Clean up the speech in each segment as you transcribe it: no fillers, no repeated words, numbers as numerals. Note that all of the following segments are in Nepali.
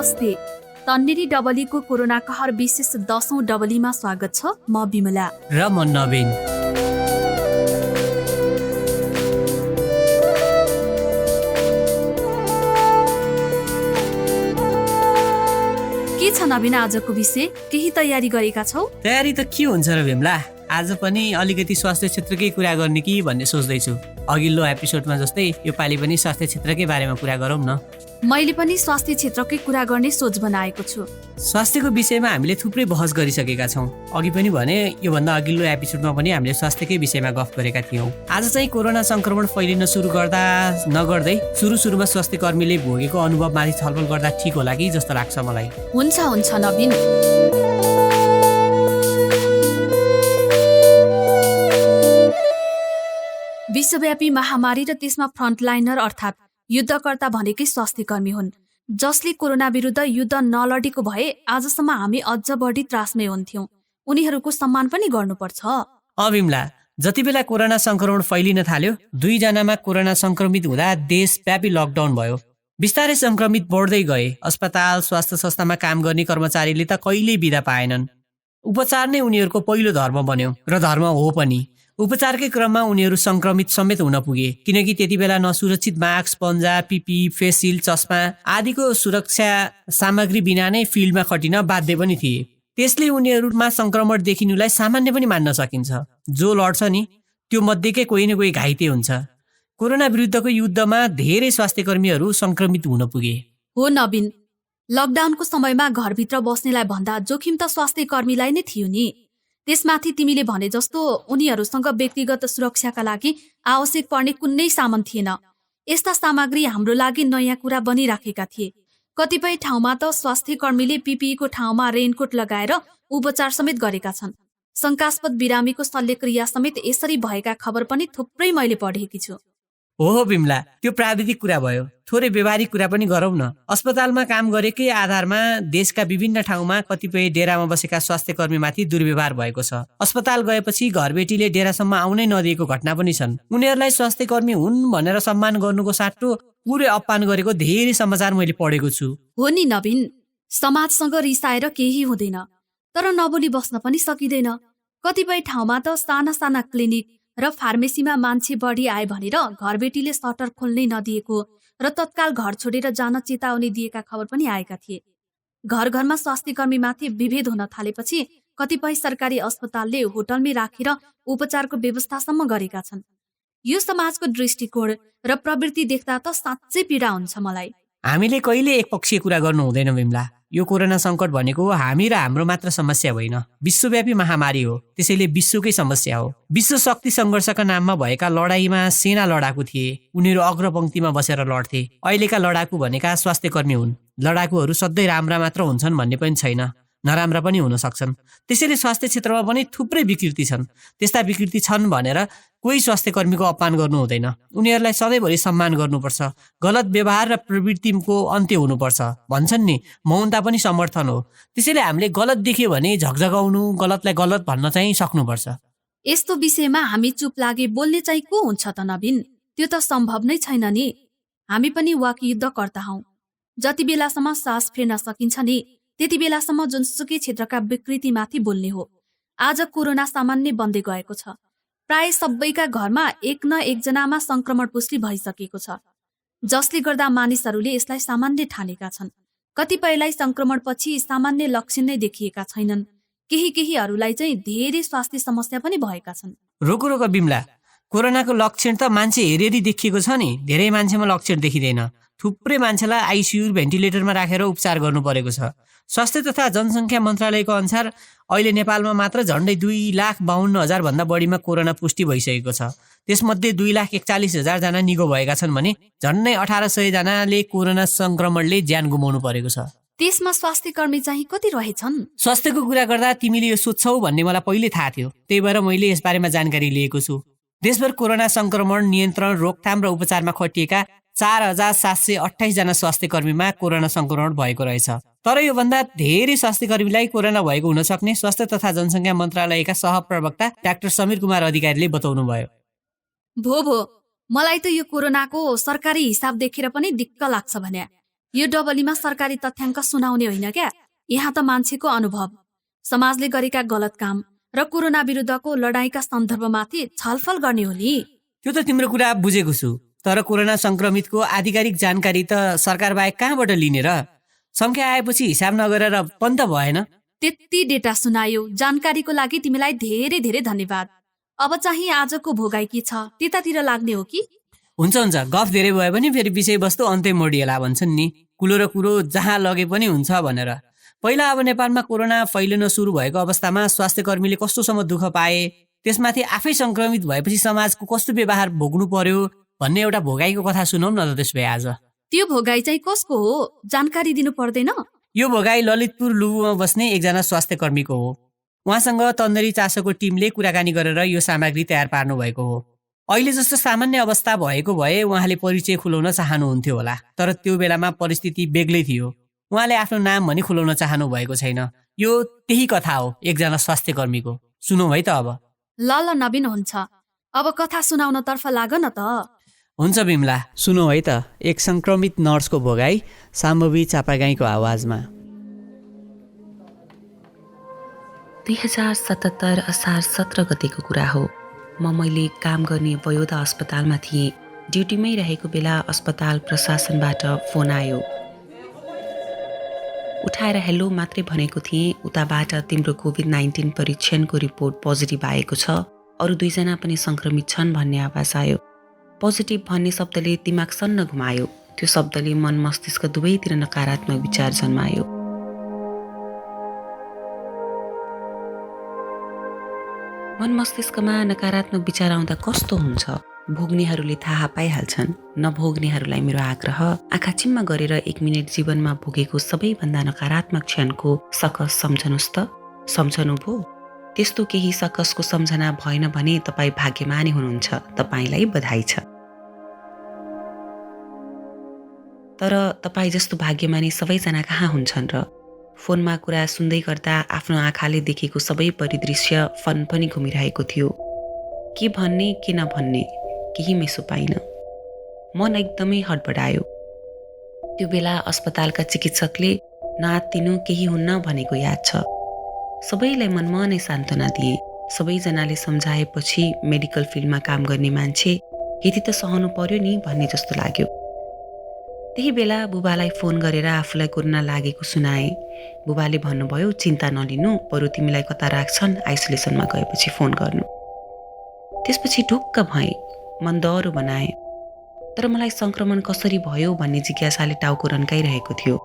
नमस्ते। तन्नेरी डबलीको कोरोना कहर विशेष 10औं डबलीमा स्वागत छ। म बिमला र म नवीन। के छ नवीन आजको विषय? केही तयारी गरेका छौ? तयारी त के हुन्छ र बिमला, आज पनि अलिकति स्वास्थ्य क्षेत्रकै कुरा गर्ने कि भन्ने सोच्दैछु। अघिल्लो एपिसोडमा जस्तै यो पालि पनि स्वास्थ्य क्षेत्रकै बारेमा कुरा गरौँ न। मैले पनि स्वास्थ्य क्षेत्रकै कुरा गर्ने सोच बनाएको छु। स्वास्थ्यको विषयमा हामीले थुप्रै बहस गरिसकेका छौँ। अघि पनि भने योभन्दा अघिल्लो एपिसोडमा पनि हामीले स्वास्थ्यकै विषयमा गफ गरेका थियौँ। आज चाहिँ कोरोना संक्रमण फैलिन सुरु गर्दा नगर्दै सुरुमा स्वास्थ्य कर्मीले भोगेको अनुभवमाथि छलफल गर्दा ठिक होला कि जस्तो लाग्छ मलाई। हुन्छ नवीन। विश्वव्यापी महामारी र त्यसमा फ्रन्टलाइनर अर्थात् युद्धकर्ता भनेकै स्वास्थ्य कर्मी हुन्, जसले कोरोना विरुद्ध युद्ध नलडेको भए आजसम्म हामी अझ बढी त्रासमै हुन्थ्यौं। उनीहरूको सम्मान पनि गर्नुपर्छ। बिमला, जति बेला कोरोना संक्रमण फैलिन थाल्यो, 2 जनामा कोरोना संक्रमित हुँदा देशव्यापी लकडाउन भयो। बिस्तारै संक्रमित बढ्दै गए। अस्पताल स्वास्थ्य संस्थामा काम गर्ने कर्मचारीले त कहिल्यै बिदा पाएनन्। उपचार नै उनीहरूको पहिलो धर्म बन्यो र धर्म हो पनि। उपचारकै क्रममा उनीहरू संक्रमित समेत हुन पुगे, किनकि त्यति बेला नसुरक्षित मास्क, पन्जा, पिपी, फेस सिल्ड, चस्मा आदिको सुरक्षा सामग्री बिना नै फिल्डमा खटिन बाध्य पनि थिए। त्यसले उनीहरूमा संक्रमण देखिनुलाई सामान्य पनि मान्न सकिन्छ। जो लड्छ नि त्यो मध्येकै कोही न कोही घाइते हुन्छ। कोरोना विरुद्धको युद्धमा धेरै स्वास्थ्य कर्मीहरू संक्रमित हुन पुगे। हो नवीन, लकडाउनको समयमा घरभित्र बस्नेलाई भन्दा जोखिम त स्वास्थ्य कर्मीलाई नै थियो नि। त्यसमाथि तिमीले भने जस्तो उनीहरूसँग व्यक्तिगत सुरक्षाका लागि आवश्यक पर्ने कुनै सामान थिएन। यस्ता सामग्री हाम्रो लागि नयाँ कुरा बनिराखेका थिए। कतिपय ठाउँमा त स्वास्थ्य कर्मीले पिपिईको ठाउँमा रेनकोट लगाएर उपचार समेत गरेका छन्। शङ्कास्पद बिरामीको शल्यक्रिया समेत यसरी भएका खबर पनि थुप्रै मैले पढेकी छु। हो बिमला, त्यो प्राविधिक कुरा भयो। थोरै व्यवहारिक कुरा पनि गरौँ न। अस्पतालमा काम गरेकै आधारमा देशका विभिन्न ठाउँमा कतिपय डेरामा बसेका स्वास्थ्य कर्मीमाथि दुर्व्यवहार भएको छ। अस्पताल गएपछि घरबेटीले डेरासम्म आउनै नदिएको घटना पनि छन्। उनीहरूलाई स्वास्थ्य कर्मी हुन् भनेर सम्मान गर्नुको साटो पुरै अपमान गरेको धेरै समाचार मैले पढेको छु। हो नि नवीन, समाजसँग रिसाएर केही हुँदैन, तर नबोली बस्न पनि सकिँदैन। कतिपय ठाउँमा त साना क्लिनिक र फार्मेसीमा मान्छे बढी आए भनेर घरबेटीले सटर खोल्नै नदिएको र तत्काल घर छोडेर जान चेतावनी दिएका खबर पनि आएका थिए। घरमा स्वास्थ्य कर्मीमाथि विभेद हुन थालेपछि कतिपय सरकारी अस्पतालले होटलमै राखेर उपचारको व्यवस्थासम्म गरेका छन्। यो समाजको दृष्टिकोण र प्रवृत्ति देख्दा त साँच्चै पीडा हुन्छ मलाई। हामीले कहिले एकपक्षीय कुरा गर्नु हुँदैन बिमला। यो कोरोना संकट भनेको हामी र हाम्रो मात्र समस्या होइन, विश्वव्यापी महामारी हो। त्यसैले विश्वकै समस्या हो। विश्व शक्ति सङ्घर्षका नाममा भएका लडाईँमा सेना लडाकु थिए। उनीहरू अग्रपङ्क्तिमा बसेर लड्थे। अहिलेका लडाकु भनेका स्वास्थ्य कर्मी हुन्। लडाकुहरू सधैँ राम्रा मात्र हुन्छन् भन्ने पनि छैन, नराम्रा पनि हुन सक्छन्। त्यसैले स्वास्थ्य क्षेत्रमा पनि थुप्रै विकृति छन्। त्यस्ता विकृति छन् भनेर कोही स्वास्थ्य कर्मीको अपमान गर्नु हुँदैन। उनीहरूलाई सधैँभरि सम्मान गर्नुपर्छ। गलत व्यवहार र प्रवृत्तिको अन्त्य हुनुपर्छ। भन्छन् नि, मौनता पनि समर्थन हो। त्यसैले हामीले गलत देख्यो भने झकझगाउनु, गलतलाई गलत भन्न चाहिँ सक्नुपर्छ। यस्तो विषयमा हामी चुप लागे बोल्ने चाहिँ को हुन्छ त नवीन? त्यो त सम्भव नै छैन नि। हामी पनि वाकयुद्धकर्ता हौं। जति बेलासम्म सास फेर्न सकिन्छ नि त्यति बेलासम्म जुनसुकै क्षेत्रका विकृतिमाथि बोल्ने हो। आज कोरोना सामान्य बन्दै गएको छ। प्राय सबैका घरमा एक न एकजनामा संक्रमण पुष्टि भइसकेको छ, जसले गर्दा मानिसहरूले यसलाई सामान्य ठानेका छन्। कतिपयलाई संक्रमणपछि सामान्य लक्षण नै देखिएका छैनन्। केहीहरूलाई चाहिँ धेरै स्वास्थ्य समस्या पनि भएका छन्। रोको बिमला, कोरोनाको लक्षण त मान्छे हेरी देखिएको छ नि। धेरै मान्छेमा लक्षण देखिँदैन। थुप्रै मान्छेलाई आइसियु भेन्टिलेटरमा राखेर उपचार गर्नु परेको छ। स्वास्थ्य तथा जनसङ्ख्या मन्त्रालयको अनुसार अहिले नेपालमा मात्र झन्डै 2,52,000 भन्दा बढीमा कोरोना पुष्टि भइसकेको छ। त्यसमध्ये 2,41,000 जना निको भएका छन् भने झन्डै 1,800 जनाले कोरोना संक्रमणले ज्यान गुमाउनु परेको छ। त्यसमा स्वास्थ्य कर्मी चाहिँ कति रहेछन्? स्वास्थ्यको कुरा गर्दा तिमीले यो सोध्छौ भन्ने मलाई पहिले थाहा थियो। त्यही भएर मैले यसबारेमा जानकारी लिएको छु। देशभर कोरोना संक्रमण नियन्त्रण, रोकथाम र उपचारमा खटिएका 4,728 जना स्वास्थ्य कर्मीमा कोरोना संक्रमण भएको रहेछ। तर योभन्दा धेरै स्वास्थ्य कर्मीलाई कोरोना भएको हुन सक्ने स्वास्थ्य तथा जनसङ्ख्या मन्त्रालयका सहप्रवक्ता डाक्टर समीर कुमार अधिकारीले बताउनुभयो। भो मलाई त यो कोरोनाको सरकारी हिसाब देखेर पनि दिक्क लाग्छ भन्या। यो डबलीमा सरकारी तथ्याङ्क सुनाउने होइन क्या, यहाँ त मान्छेको अनुभव, समाजले गरेका गलत काम र कोरोना विरुद्धको लडाईँका सन्दर्भमाथि छलफल गर्ने हो नि। त्यो त तिम्रो कुरा बुझेको छु, तर कोरोना संक्रमितको आधिकारिक जानकारी त सरकार बाहेक कहाँबाट लिने र? संख्या आएपछि हिसाब नगरेर पनि त भएन। त्यति डेटा सुनायो, जानकारीको लागि तिमीलाई धेरै धेरै धन्यवाद। अब चाहिँ आजको भोगाई के छ त्यतातिर लाग्ने हो कि? हुन्छ हुन्छ, गफ धेरै भयो भने फेरि विषयवस्तु अन्त्य मोडिएला भन्छन् नि। कुलो र कुरो जहाँ लगे पनि हुन्छ भनेर। पहिला अब नेपालमा कोरोना फैलिन सुरु भएको अवस्थामा स्वास्थ्य कर्मीले कस्तोसम्म दुःख पाए, त्यसमाथि आफै संक्रमित भएपछि समाजको कस्तो व्यवहार भोग्नु पर्यो भन्ने एउटा भोगाईको कथा सुनौ न त। त्यसो भए आज त्यो भोगाई चाहिँ कसको हो, जानकारी दिनु पर्दैन? यो भोगाई ललितपुर लुबुमा बस्ने एकजना स्वास्थ्य कर्मीको हो। उहाँसँग तन्दरी चासोको टिमले कुराकानी गरेर यो सामग्री तयार पार्नु भएको हो। अहिले जस्तो सामान्य अवस्था भएको भए उहाँले परिचय खुलाउन चाहनुहुन्थ्यो होला, तर त्यो बेलामा परिस्थिति बेग्लै थियो। उहाँले आफ्नो नाम पनि खुलाउन चाहनु भएको छैन। यो त्यही कथा हो एकजना स्वास्थ्य कर्मीको। सुनौ है त अब। ल नवीन, हुन्छ, अब कथा सुनाउन तर्फ लाग न त। हुन्छ बिमला, सुनौ है त एक संक्रमित नर्सको भोगाई साम्बवी चापागाईको आवाजमा। 2077 असार 17 गतेको कुरा हो। मैले काम गर्ने वयोधा अस्पतालमा थिएँ। ड्युटीमै रहेको बेला अस्पताल प्रशासनबाट फोन आयो। उठाएर हेलो मात्रै भनेको थिएँ, उताबाट तिम्रो कोभिड-19 परीक्षणको रिपोर्ट पोजिटिभ आएको छ, अरू 2 जना पनि संक्रमित छन् भन्ने आवाज आयो। पोजिटिभ भन्ने शब्दले दिमाग सन्न घुमायो। त्यो शब्दले मन मस्तिष्क दुवैतिर नकारात्मक विचार जन्मायो। मन मस्तिष्कमा नकारात्मक विचार आउँदा कस्तो हुन्छ? भोग्नेहरूले थाहा पाइहाल्छन्। नभोग्नेहरूलाई मेरो आग्रह, आँखा चिम्मा गरेर 1 मिनट जीवनमा भोगेको सबैभन्दा नकारात्मक क्षणको सकस सम्झनुस् त। सम्झनुभयो? त्यस्तो केही सकसको सम्झना भएन भने तपाईँ भाग्यमानी हुनुहुन्छ, तपाईँलाई बधाई छ। तर तपाईँ जस्तो भाग्यमानी सबैजना कहाँ हुन्छन् र? फोनमा कुरा सुन्दै गर्दा आफ्नो आँखाले देखेको सबै परिदृश्य फन पनि घुमिरहेको थियो। के भन्ने के नभन्ने केही मेसो पाइन। मन एकदमै हडबडायो। त्यो बेला अस्पतालका चिकित्सकले नआत्तिनु, केही हुन्न भनेको याद छ। सबैलाई मनमा नै सान्त्वना दिए। सबैजनाले सम्झाएपछि मेडिकल फिल्डमा काम गर्ने मान्छे यति त सहनु पर्यो नि भन्ने जस्तो लाग्यो। त्यही बेला बुबालाई फोन गरेर आफूलाई कोरोना लागेको सुनाए। बुबाले भन्नुभयो, चिन्ता नलिनु, बरु तिमीलाई कता राख्छन्, आइसोलेसनमा गएपछि फोन गर्नु। त्यसपछि ढुक्क भएँ, मन दह्रो बनाए। तर मलाई संक्रमण कसरी भयो भन्ने जिज्ञासाले टाउको रन्काइरहेको थियो।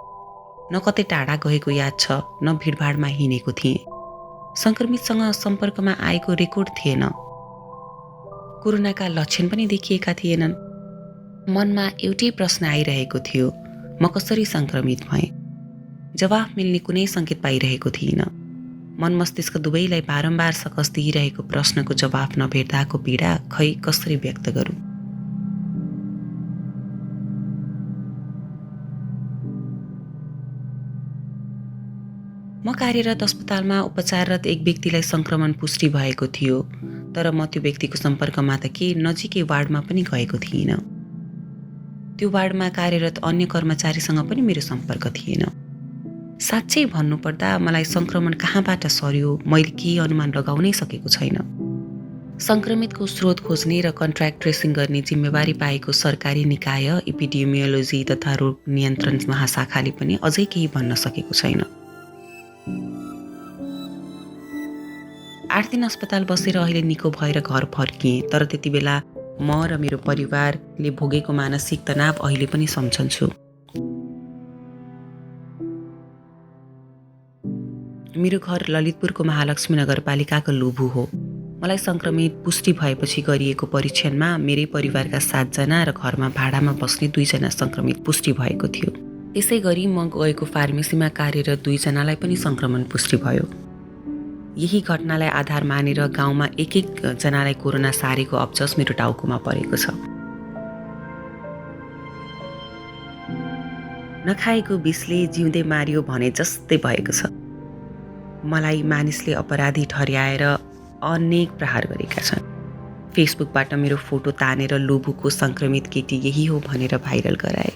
न कतै टाढा गएको याद छ, न भिडभाडमा हिँडेको थिएँ। संक्रमितसँग सम्पर्कमा आएको रेकर्ड थिएन। कोरोनाका लक्षण पनि देखिएका थिएनन्। मनमा एउटै प्रश्न आइरहेको थियो, म कसरी संक्रमित भएँ? जवाफ मिल्ने कुनै सङ्केत पाइरहेको थिइनँ। मन मस्तिष्क दुवैलाई बारम्बार सकस दिइरहेको प्रश्नको जवाफ नभेट्दाको पीडा खै कसरी व्यक्त गरौँ? म कार्यरत अस्पतालमा उपचाररत एक व्यक्तिलाई संक्रमण पुष्टि भएको थियो, तर म त्यो व्यक्तिको सम्पर्कमा त के नजिकै वार्डमा पनि गएको थिइनँ। त्यो वार्डमा कार्यरत अन्य कर्मचारीसँग पनि मेरो सम्पर्क थिएन। साँच्चै भन्नुपर्दा मलाई संक्रमण कहाँबाट सर्यो मैले केही अनुमान लगाउनै सकेको छैन। संक्रमितको स्रोत खोज्ने र कन्ट्र्याक्ट ट्रेसिङ गर्ने जिम्मेवारी पाएको सरकारी निकाय एपिडेमियोलोजी तथा रोग नियन्त्रण महाशाखाले पनि अझै केही भन्न सकेको छैन। 8 दिन अस्पताल बसेर अहिले निको भएर घर फर्किएँ, तर त्यति बेला म र मेरो परिवारले भोगेको मानसिक तनाव अहिले पनि सम्झन्छु। मेरो घर ललितपुरको महालक्ष्मी नगरपालिकाको लुबु हो। मलाई संक्रमित पुष्टि भएपछि गरिएको परीक्षणमा मेरै परिवारका 7 जना र घरमा भाडामा बस्ने 2 जना संक्रमित पुष्टि भएको थियो। त्यसै गरी म गएको फार्मेसीमा कार्यरत 2 जनालाई पनि संक्रमण पुष्टि भयो। यही घटनालाई आधार मानेर गाउँमा 1-1 जनालाई कोरोना सारेको अब्जस मेरो टाउकोमा परेको छ। नखाएको विषले जिउँदै मारियो भने जस्तै भएको छ। मलाई मानिसले अपराधी ठहर्याएर अनेक प्रहार गरेका छन्। फेसबुकबाट मेरो फोटो तानेर लुबुको संक्रमित केटी यही हो भनेर भाइरल गराए।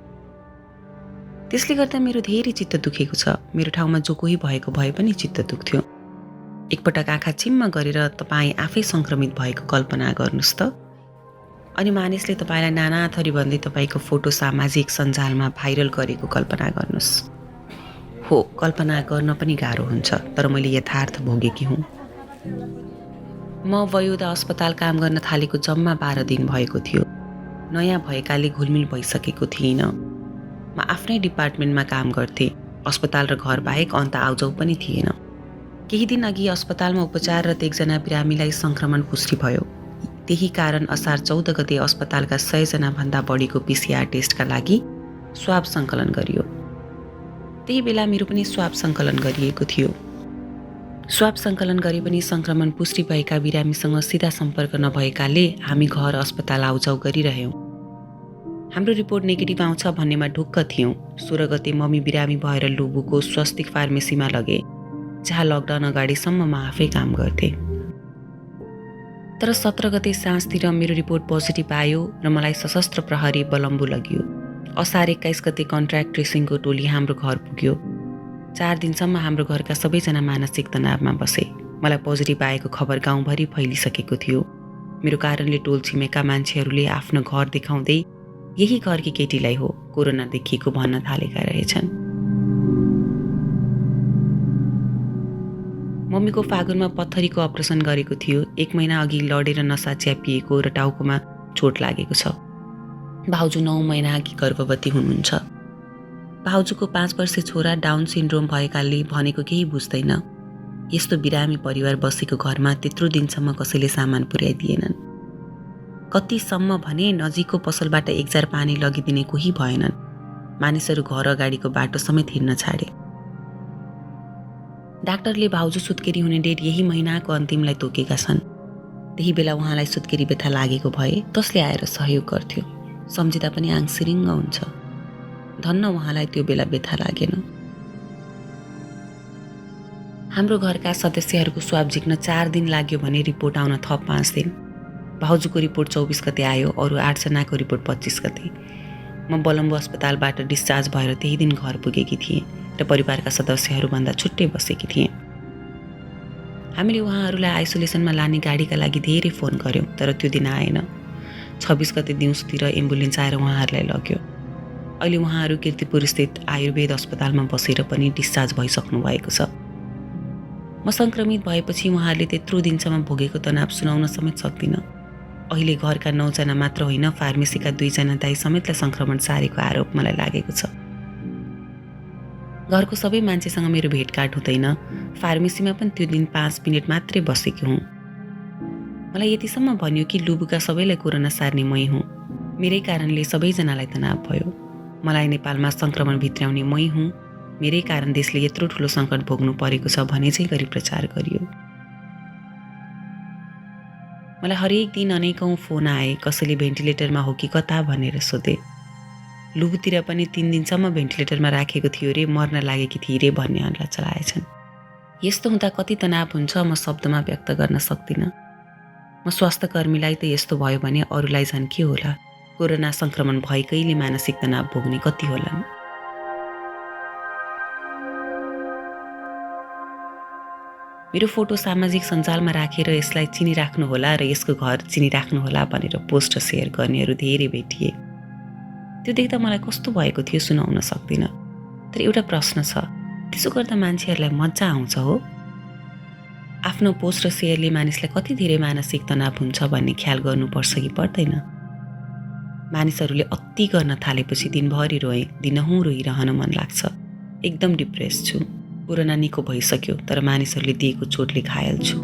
त्यसले गर्दा मेरो धेरै चित्त दुखेको छ। मेरो ठाउँमा जो कोही भएको भए पनि चित्त दुख्थ्यो। एकपटक आँखा चिम्म गरेर तपाईँ आफै सङ्क्रमित भएको कल्पना गर्नुहोस् त। अनि मानिसले तपाईँलाई नाना थरी भन्दै तपाईँको फोटो सामाजिक सञ्जालमा भाइरल गरेको कल्पना गर्नुहोस्। हो, कल्पना गर्न पनि गाह्रो हुन्छ, तर मैले यथार्थ भोगेकी हुँ। म वयोदा अस्पताल काम गर्न थालेको जम्मा 12 दिन भएको थियो। नयाँ भएकाले घुलमिल भइसकेको थिइनँ। म आफ्नै डिपार्टमेन्टमा काम गर्थेँ। अस्पताल र घर बाहेक अन्त आउजाउ पनि थिएन। केही दिन अघि अस्पतालमा उपचाररत एकजना बिरामीलाई सङ्क्रमण पुष्टि भयो। त्यही कारण असार 14 गते अस्पतालका 100 जनाभन्दा बढीको PCR टेस्टका लागि स्वाब सङ्कलन गरियो। त्यही बेला मेरो पनि स्वाब सङ्कलन गरिएको थियो। स्वाब सङ्कलन गरे पनि सङ्क्रमण पुष्टि भएका बिरामीसँग सिधा सम्पर्क नभएकाले हामी घर अस्पताल आउजाउ गरिरह्यौँ। हाम्रो रिपोर्ट नेगेटिभ आउँछ भन्नेमा ढुक्क थियौँ। 16 गते मम्मी बिरामी भएर लुबुको स्वस्तिक फार्मेसीमा लगे, जहाँ लकडाउन अगाडिसम्म म आफै काम गर्थेँ। तर 17 गते साँझतिर मेरो रिपोर्ट पोजिटिभ आयो र मलाई सशस्त्र प्रहरी बलम्बु लगियो। असार 21 गते कन्ट्र्याक्ट ट्रेसिङको टोली हाम्रो घर पुग्यो। 4 दिनसम्म हाम्रो घरका सबैजना मानसिक तनावमा बसे। मलाई पोजिटिभ आएको खबर गाउँभरि फैलिसकेको थियो। मेरो कारणले टोल छिमेका मान्छेहरूले आफ्नो घर देखाउँदै यही घरकी केटीलाई हो कोरोना देखिएको भन्न थालेका रहेछन्। मम्मीको फागुनमा पत्थरीको अपरेसन गरेको थियो। 1 महिना अघि लडेर नसा च्यापिएको र टाउकोमा चोट लागेको छ। भाउजू 9 महिना अघि गर्भवती हुनुहुन्छ। भाउजूको 5 वर्षे छोरा डाउन सिन्ड्रोम भएकाले भनेको केही बुझ्दैन। यस्तो बिरामी परिवार बसेको घरमा त्यत्रो दिनसम्म कसैले सामान पुर्याइदिएनन्। कतिसम्म भने नजिकको पसलबाट 1 जार पानी लगिदिने कोही भएनन्। मानिसहरू घर अगाडिको बाटो समेत हिँड्न छाडे। डाक्टरले भाउजू सुत्केरी हुने डेट यही महिनाको अन्तिमलाई तोकेका छन्। त्यही बेला उहाँलाई सुत्केरी व्यथा लागेको भए कसले आएर सहयोग गर्थ्यो? सम्झिँदा पनि आङ सिरिङ्ग हुन्छ। धन्न उहाँलाई त्यो बेला व्यथा लागेन। हाम्रो घरका सदस्यहरूको स्वाब झिक्न 4 दिन लाग्यो भने रिपोर्ट आउन थप 5 दिन। भाउजूको रिपोर्ट 24 गते आयो, अरू 8 जनाको रिपोर्ट 25 गते। म बलम्बु अस्पतालबाट डिस्चार्ज भएर त्यही दिन घर पुगेकी थिएँ र परिवारका सदस्यहरूभन्दा छुट्टै बसेकी थिएँ। हामीले उहाँहरूलाई आइसोलेसनमा लाने गाडीका लागि धेरै फोन गऱ्यौँ, तर त्यो दिन आएन। 26 गते दिउँसोतिर एम्बुलेन्स आएर उहाँहरूलाई लग्यो। अहिले उहाँहरू कीर्तिपुर स्थित आयुर्वेद अस्पतालमा बसेर पनि डिस्चार्ज भइसक्नु भएको छ। म सङ्क्रमित भएपछि उहाँहरूले त्यत्रो दिनसम्म भोगेको तनाव सुनाउन समेत सक्दिनँ। अहिले घरका 9 जना मात्र होइन, फार्मेसीका 2 जना दाइ समेतलाई सङ्क्रमण सारेको आरोप मलाई लागेको छ। घरको सबै मान्छेसँग मेरो भेटघाट हुँदैन। फार्मेसीमा पनि त्यो दिन 5 मिनट मात्रै बसेकी हुँ। मलाई यतिसम्म भनियो कि लुबुका सबैलाई कोरोना सार्ने मै हुँ। मेरै कारणले सबैजनालाई तनाव भयो। मलाई नेपालमा सङ्क्रमण भित्र्याउने मै हुँ। मेरै कारण देशले यत्रो ठुलो सङ्कट भोग्नु परेको छ भने चाहिँ गरी प्रचार गरियो। मलाई हरेक दिन अनेकौँ फोन आए। कसैले भेन्टिलेटरमा हो कि कता भनेर सोधे। लुबुतिर पनि 3 दिनसम्म भेन्टिलेटरमा राखेको थियो रे, मर्न लागेकी थिए रे भन्ने हल्ला चलाएछन्। यस्तो हुँदा कति तनाव हुन्छ म शब्दमा व्यक्त गर्न सक्दिनँ। म स्वास्थ्यकर्मीलाई त यस्तो भयो भने अरूलाई झन् के होला? कोरोना सङ्क्रमण भएकैले मानसिक तनाव भोग्ने कति होलान्? मेरो फोटो सामाजिक सञ्जालमा राखेर यसलाई चिनिराख्नुहोला र यसको घर चिनिराख्नुहोला भनेर पोस्ट सेयर गर्नेहरू धेरै भेटिए। त्यो देख्दा मलाई कस्तो भएको थियो सुनाउन सक्दिनँ। तर एउटा प्रश्न छ, त्यसो गर्दा मान्छेहरूलाई मजा आउँछ हो? आफ्नो पोस्ट र सेयरले मानिसलाई कति धेरै मानसिक तनाव हुन्छ भन्ने ख्याल गर्नुपर्छ कि पर्दैन? मानिसहरूले अति गर्न थालेपछि दिनभरि रोएँ, दिनहुँ रोइरहन मन लाग्छ। एकदम डिप्रेस छु। कोरोना निको भइसक्यो, तर मानिसहरूले दिएको चोटले घायल छु।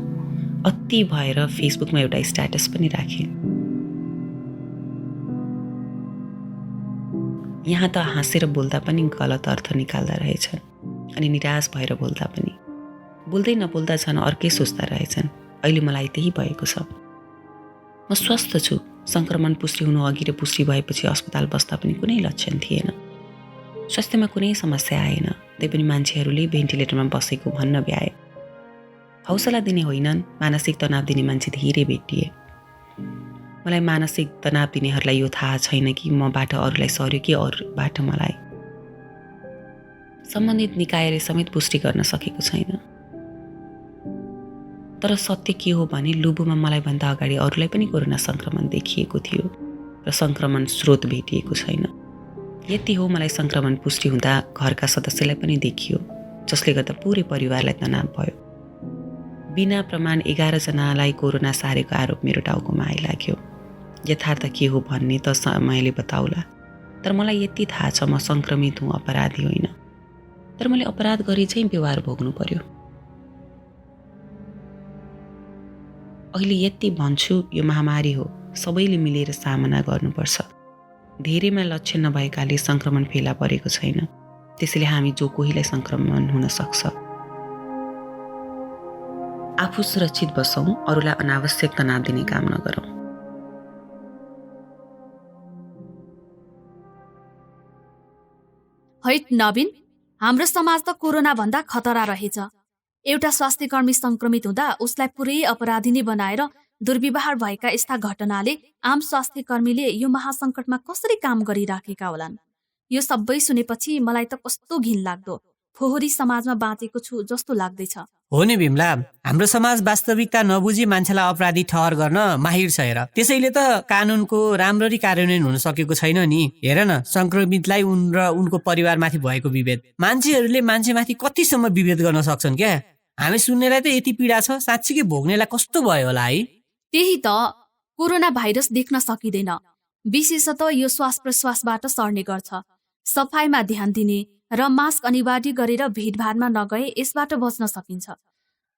अति भएर फेसबुकमा एउटा स्ट्याटस पनि राखेँ। यहाँ त हाँसेर बोल्दा पनि गलत अर्थ निकाल्दा रहेछन्, अनि निराश भएर बोल्दा पनि। बोल्दै नबोल्दा झन् अर्कै सोच्दा रहेछन्। अहिले मलाई त्यही भएको छ। म स्वस्थ छु। सङ्क्रमण पुष्टि हुनु अघि र पुष्टि भएपछि अस्पताल बस्दा पनि कुनै लक्षण थिएन। स्वास्थ्यमा कुनै समस्या आएन। त्यही पनि मान्छेहरूले भेन्टिलेटरमा बसेको भन्न भ्याए। हौसला दिने होइनन्, मानसिक तनाव दिने मान्छे धेरै भेटिए। मलाई मानसिक तनाव दिनेहरूलाई यो थाहा छैन कि मबाट अरूलाई सर्यो कि अरूबाट मलाई। सम्बन्धित निकायले समेत पुष्टि गर्न सकेको छैन। तर सत्य के हो भने लुबुमा मलाई भन्दा अगाडि अरूलाई पनि कोरोना सङ्क्रमण देखिएको थियो र सङ्क्रमण स्रोत भेटिएको छैन। यति हो, मलाई सङ्क्रमण पुष्टि हुँदा घरका सदस्यलाई पनि देखियो, जसले गर्दा पुरै परिवारलाई तनाव भयो। बिना प्रमाण 11 जनालाई कोरोना सारेको आरोप मेरो टाउकोमा आइलाग्यो। यथार्थ के हो भन्ने त समयले बताउला, तर मलाई यति थाहा छ म सङ्क्रमित हुँ, अपराधी होइन। तर मैले अपराध गरी चाहिँ व्यवहार भोग्नु पर्यो। अहिले यति भन्छु, यो महामारी हो, सबैले मिलेर सामना गर्नुपर्छ। धेरैमा लक्षण नभएकाले सङ्क्रमण फेला परेको छैन, त्यसैले हामी जो कोहीलाई सङ्क्रमण हुन सक्छ। आफू सुरक्षित बसौँ, अरूलाई अनावश्यक तनाव दिने काम नगरौँ। हैट नवीन, हाम्रो समाज त कोरोना भन्दा खतरा रहेछ। एउटा स्वास्थ्यकर्मी संक्रमित हुँदा उसलाई पुरै अपराधी नै बनाएर दुर्व्यवहार भएका यस्ता घटनाले आम स्वास्थ्यकर्मीले यो महासङ्कटमा कसरी काम गरिराखेका होलान्। यो सबै सुनेपछि मलाई त कस्तो घिन लाग्दो, फोहोरी समाजमा बाँचेको छु जस्तो लाग्दैछ। हो नि बिमला, हाम्रो समाज वास्तविकता नबुझी मान्छेलाई अपराधी ठहर गर्न माहिर छ हेर। त्यसैले त कानुनको राम्ररी कार्यान्वयन हुन सकेको छैन नि। हेर न, संक्रमितलाई उन र उनको परिवारमाथि भएको विभेद, मान्छेहरूले मान्छेमाथि कतिसम्म विभेद गर्न सक्छन् क्या। हामी सुन्नेलाई त यति पीडा छ, साँच्चीकै भोग्नेलाई कस्तो भयो होला है। त्यही त, कोरोना भाइरस देख्न सकिँदैन, विशेषतः यो श्वास प्रश्वासबाट सर्ने गर्छ। सफाइमा ध्यान दिने र मास्क अनिवार्य गरेर भिडभाडमा नगए यसबाट बच्न सकिन्छ।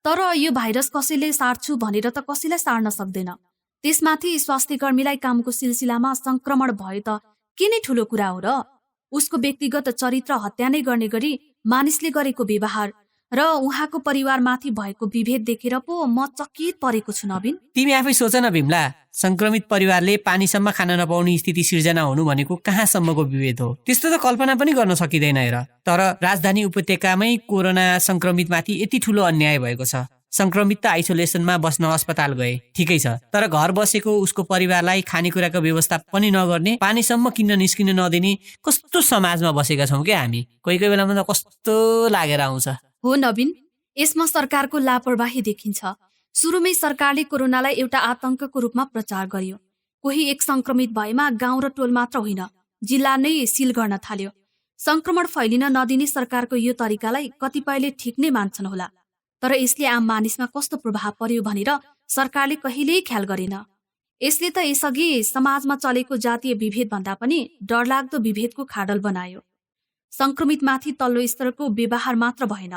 तर यो भाइरस कसैले सार्छु भनेर त कसैलाई सार्न सक्दैन। त्यसमाथि स्वास्थ्यकर्मीलाई कामको सिलसिलामा संक्रमण भयो त के नै ठूलो कुरा हो र। उसको व्यक्तिगत चरित्र हत्या नै गर्ने गरी मानिसले गरेको व्यवहार र उहाँको परिवारमाथि भएको विभेद देखेर पो म चकित परेको छु नवीन। तिमी आफै सोच न बिमला, संक्रमित परिवारले पानीसम्म खान नपाउने स्थिति सिर्जना हुनु भनेको कहाँसम्मको विभेद हो। त्यस्तो त कल्पना पनि गर्न सकिँदैन हेर। तर राजधानी उपत्यकामै कोरोना संक्रमितमाथि यति ठूलो अन्याय भएको छ। संक्रमित त आइसोलेसनमा बस्न अस्पताल गए, ठिकै छ, तर घर बसेको उसको परिवारलाई खानेकुराको व्यवस्था पनि नगर्ने, पानीसम्म किन्न निस्किन नदिने कस्तो समाजमा बसेका छौँ क्या हामी। कोही कोही बेलामा त कस्तो लागेर आउँछ। हो नवीन, यसमा सरकारको लापरवाही देखिन्छ। सुरुमै सरकारले कोरोनालाई एउटा आतंकको रूपमा प्रचार गर्यो। कोही एक संक्रमित भएमा गाउँ र टोल मात्र होइन, जिल्ला नै सिल गर्न थाल्यो। संक्रमण फैलिन नदिने सरकारको यो तरिकालाई कतिपयले ठिक नै मान्छन् होला, तर यसले आम मानिसमा कस्तो प्रभाव पर्यो भनेर सरकारले कहिल्यै ख्याल गरेन। यसले त यसअघि समाजमा चलेको जातीय विभेद भन्दा पनि डरलाग्दो विभेदको खाडल बनायो। संक्रमितमाथि तल्लो स्तरको व्यवहार मात्र भएन,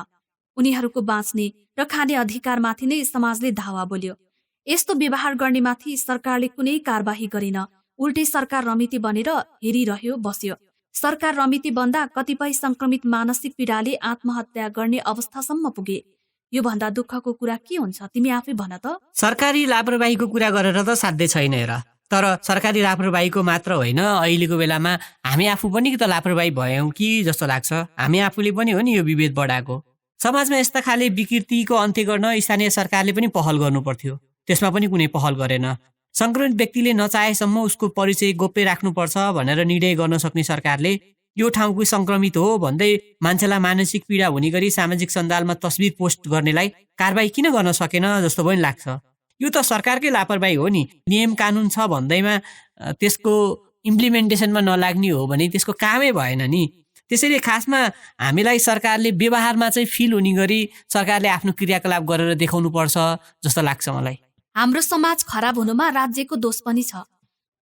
उनीहरूको बाँच्ने र खाने अधिकारमाथि नै समाजले धावा बोल्यो। यस्तो व्यवहार गर्नेमाथि सरकारले कुनै कारबाही गरेन, उल्टै सरकार रमिती बनेर हेरिरह्यो बस्यो। सरकार रमिती बन्दा कतिपय संक्रमित मानसिक पीडाले आत्महत्या गर्ने अवस्थासम्म पुगे। यो भन्दा दुःखको कुरा के हुन्छ, तिमी आफै भन त। सरकारी लापरवाहीको कुरा गरेर त साध्य छैन हेर। तर सरकारी लापरवाहीको मात्र होइन, अहिलेको बेलामा हामी आफू पनि त लापरवाही भयौँ कि जस्तो लाग्छ। हामी आफूले पनि हो नि यो विभेद बढाएको। समाजमा यस्ता खाले विकृतिको अन्त्य गर्न स्थानीय सरकारले पनि पहल गर्नु पर्थ्यो, त्यसमा पनि कुनै पहल गरेन। संक्रमित व्यक्तिले नचाहेसम्म उसको परिचय गोप्य राख्नुपर्छ भनेर निर्णय गर्न सक्ने सरकारले यो ठाउँको संक्रमित हो भन्दै मान्छेलाई मानसिक पीडा हुने गरी सामाजिक सञ्जालमा तस्बिर पोस्ट गर्नेलाई कारबाही किन गर्न सकेन जस्तो पनि लाग्छ। यो त सरकारकै लापरवाही हो नि। नियम कानुन छ भन्दैमा त्यसको इम्प्लिमेन्टेसनमा नलाग्ने हो भने त्यसको कामै भएन नि। त्यसैले खासमा हामीलाई सरकारले व्यवहारमा चाहिँ फिल हुने गरी सरकारले आफ्नो क्रियाकलाप गरेर देखाउनु पर्छ जस्तो लाग्छ मलाई। हाम्रो समाज खराब हुनुमा राज्यको दोष पनि छ,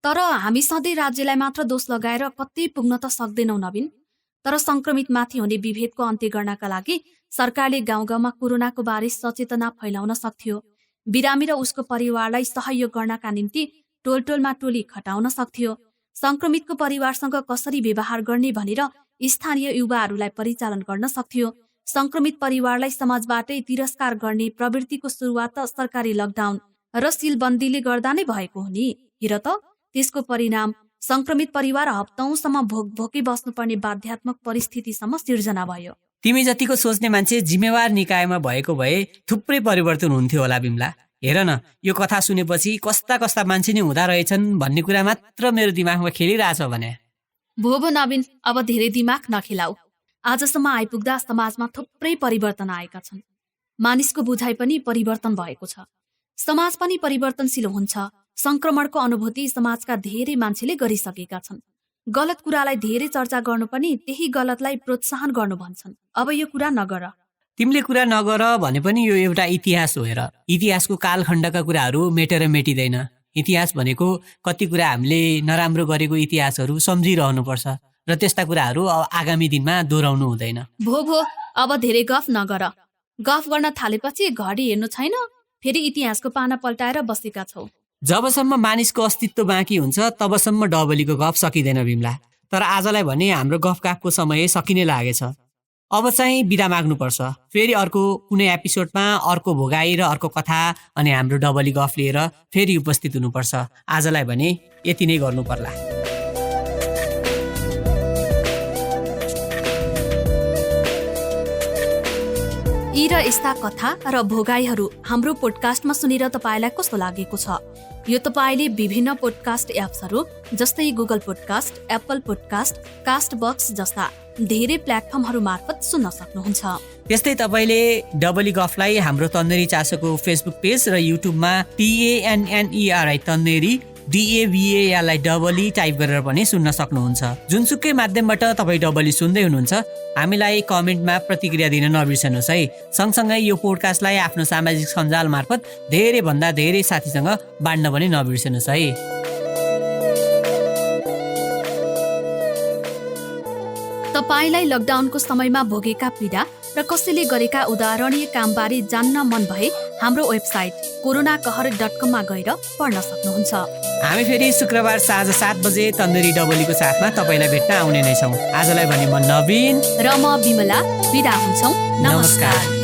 तर हामी सधैँ राज्यलाई मात्र दोष लगाएर कतै पुग्न त सक्दैनौँ नवीन। तर संक्रमितमाथि हुने विभेदको अन्त्य गर्नका लागि सरकारले गाउँ गाउँमा कोरोनाको बारे सचेतना फैलाउन सक्थ्यो। बिरामी र उसको परिवारलाई सहयोग गर्नका निम्ति टोल टोलमा टोली खटाउन सक्थ्यो। संक्रमितको परिवारसँग कसरी व्यवहार गर्ने भनेर स्थानीय युवाहरूलाई परिचालन गर्न सक्थ्यो। संक्रमित परिवारलाई समाजबाटै तिरस्कार गर्ने प्रवृत्तिको सुरुवात त सरकारी लकडाउन र सिलबन्दीले गर्दा नै भएको हो नि। हेर त, त्यसको परिणाम संक्रमित परिवार हप्तौंसम्म भोकै बस्नुपर्ने बाध्यात्मक परिस्थितिसम्म सिर्जना भयो। तिमी जतिको सोच्ने मान्छे जिम्मेवार निकायमा भएको भए थुप्रै परिवर्तन हुन्थ्यो होला बिमला। हेर न, यो कथा सुनेपछि कस्ता कस्ता मान्छे नै हुँदा रहेछन् भन्ने कुरा मात्र मेरो दिमागमा खेलिरहेछ भने। भो नवीन, अब धेरै दिमाग नखेलाऊ। आजसम्म आइपुग्दा समाजमा थुप्रै परिवर्तन आएका छन्। मानिसको बुझाइ पनि परिवर्तन भएको छ। समाज पनि परिवर्तनशील हुन्छ। संक्रमणको अनुभूति समाजका धेरै मान्छेले गरिसकेका छन्। गलत कुरालाई धेरै चर्चा गर्नु पनि त्यही गलतलाई प्रोत्साहन गर्नु भन्छन्। अब यो कुरा नगर। तिमीले कुरा नगर भने पनि यो एउटा इतिहास हो। हेर, इतिहासको कालखण्डका कुराहरू मेटेर मेटिँदैन। इतिहास भनेको कति कुरा हामीले नराम्रो गरेको इतिहासहरू सम्झिरहनुपर्छ र त्यस्ता कुराहरू आगामी दिनमा दोहोऱ्याउनु हुँदैन। भो अब धेरै गफ नगर। गफ गर्न थालेपछि घडी हेर्नु छैन, फेरि इतिहासको पाना पल्टाएर बसेका छौ। जबसम्म मानिसको अस्तित्व बाँकी हुन्छ तबसम्म डबलीको गफ सकिँदैन बिमला। तर आजलाई भने हाम्रो गफ गफको समय सकिने लागेछ। अब चाहिँ बिदा माग्नुपर्छ। फेरि अर्को कुनै एपिसोडमा अर्को भोगाई र अर्को कथा अनि हाम्रो डबली गफ लिएर फेरि उपस्थित हुनुपर्छ। आजलाई भने यति नै गर्नु पर्ला। यी र यस्ता कथा र भोगाईहरू हाम्रो पोडकास्टमा सुनेर तपाईँलाई कस्तो लागेको छ? यो तपाईँले विभिन्न पोडकास्ट एप्सहरू जस्तै Google podcast, Apple podcast, Castbox जस्ता धेरै प्लेटफर्महरू मार्फत सुन्न सक्नुहुन्छ। त्यस्तै तपाईँले डबली गफलाई हाम्रो तन्नेरी चासोको फेसबुक पेज र युट्युबमा TANNERI तन्नेरी DAVALI डबली टाइप गरेर पनि सुन्न सक्नुहुन्छ। जुनसुकै माध्यमबाट तपाईँ डबली सुन्दै हुनुहुन्छ हामीलाई कमेन्टमा प्रतिक्रिया दिन नबिर्सनुहोस् है। सँगसँगै यो पोडकास्टलाई आफ्नो सामाजिक सञ्जाल मार्फत धेरैभन्दा धेरै साथीसँग बाँड्न पनि नबिर्सनुहोस् है। तपाईँलाई लकडाउनको समयमा भोगेका पीडा र कसैले गरेका उदाहरणीय कामबारे जान्न मन भए हाम्रो वेबसाइट coronakahar.com मा गएर पढ्न सक्नुहुन्छ। हामी फेरि शुक्रबार साँझ 7 बजे तन्नेरी डबलीको साथमा तपाईँलाई भेट्न आउने नै छौँ। आजलाई भने म नवीन र म बिमला बिदा हुन्छौँ। नमस्कार।